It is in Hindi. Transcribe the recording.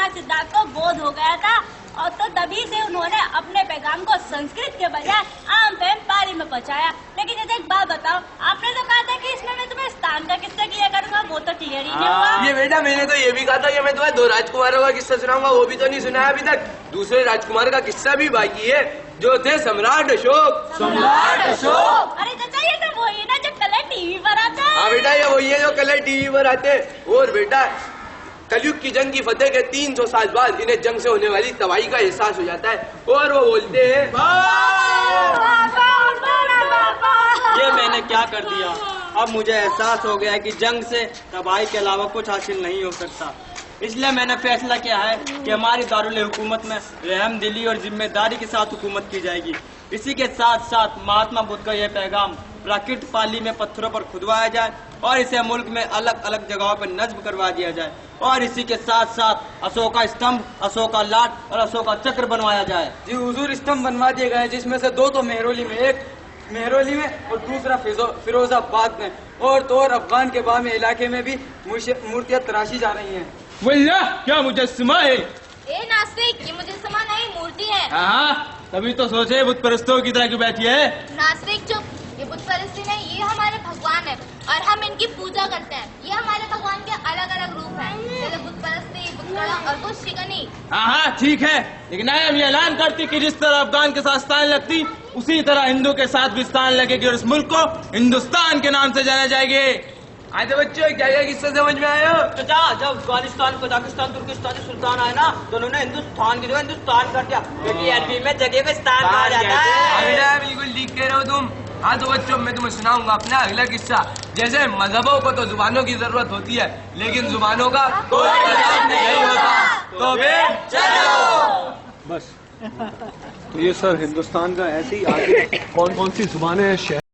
महाराज सिद्धार्थ को बोध हो गया था और तो तभी से उन्होंने अपने पैगाम को संस्कृत के बजाय आम पैम पाली में पहुंचाया। लेकिन जैसे एक बात बताओ, आपने तो कहा था कि इसमें मैं तुम्हें स्थान का किस्सा किया करूंगा, वो तो क्लियर ही नहीं हुआ। ये बेटा मैंने तो ये भी कहा था कि मैं तुम्हें 2 राजकुमारों का किस्सा सुनाऊंगा, वो भी तो नहीं सुनाया अभी तक। दूसरे राजकुमार का किस्सा भी बाकी है, जो थे सम्राट अशोक। सम्राट अशोक? अरे चाचा ये तो वही ना जो कल टीवी पर आता है। हाँ बेटा ये वही है जो कल टीवी पर आते। और बेटा कलयुग की जंग की फतेह के 300 साल बाद इन्हें जंग से होने वाली तबाही का एहसास हो जाता है और वो बोलते हैं, ये मैंने क्या कर दिया। अब मुझे एहसास हो गया है कि जंग से तबाही के अलावा कुछ हासिल नहीं हो सकता। इसलिए मैंने फैसला किया है कि हमारी दारुल हुकूमत में रहम दिली और जिम्मेदारी के साथ हुकूमत की जाएगी। इसी के साथ साथ महात्मा बुद्ध का यह पैगाम प्राकृत पाली में पत्थरों पर खुदवाया जाए और इसे मुल्क में अलग अलग जगहों पर नज्म करवा दिया जाए और इसी के साथ साथ अशोका स्तंभ, अशोका लाट और अशोका चक्र बनवाया जाए। जी हुजूर स्तंभ बनवा दिए गए, जिसमें से 2 तो मेहरौली में, एक मेहरौली में और दूसरा फिरोजाबाद में, और तो और अफगान के बामी इलाके में भी मूर्तियां तराशी जा रही हैं। वल्ला क्या मुजस्समा है? ए नास्तिक, ये मुजस्समा नहीं मूर्ति है। हाँ तभी तो सोचे बुत परस्तों की तरह क्यों बैठी है। नास्तिक चुप, ये बुत परस्ती नहीं, ये हमारे भगवान है और हम इनकी पूजा करते हैं। ये हमारे भगवान के अलग अलग रूप हैं, जैसे बुत परस्ती, बुतकड़ा और बुत शिकनी। हाँ ठीक है, लेकिन हम ये ऐलान करती कि जिस तरह अफगान के साथ स्थान लगती उसी तरह हिंदू के साथ भी स्थान लगेगी और इस मुल्क को हिंदुस्तान के नाम से जाना जाएगी। आज बच्चों क्या क्या किस्सा समझ में आया? चाचा जब अफगानिस्तान, कजाकिस्तान, तुर्किस्तान सुल्तान आए ना तो उन्होंने हिंदुस्तान की जगह हिंदुस्तान कर दिया, क्योंकि अरबी में जगह को स्थान कहा जाता है। बिल्कुल ठीक कह रहे हो तुम। हाँ तो बच्चों मैं तुम्हें सुनाऊंगा अपना अगला किस्सा। जैसे मजहबों को तो जुबानों की जरूरत होती है, लेकिन जुबानों का कोई मतलब नहीं होता। तो फिर चलो बस। तो ये सर हिंदुस्तान का ऐसे ही आगे कौन कौन सी जुबानें हैं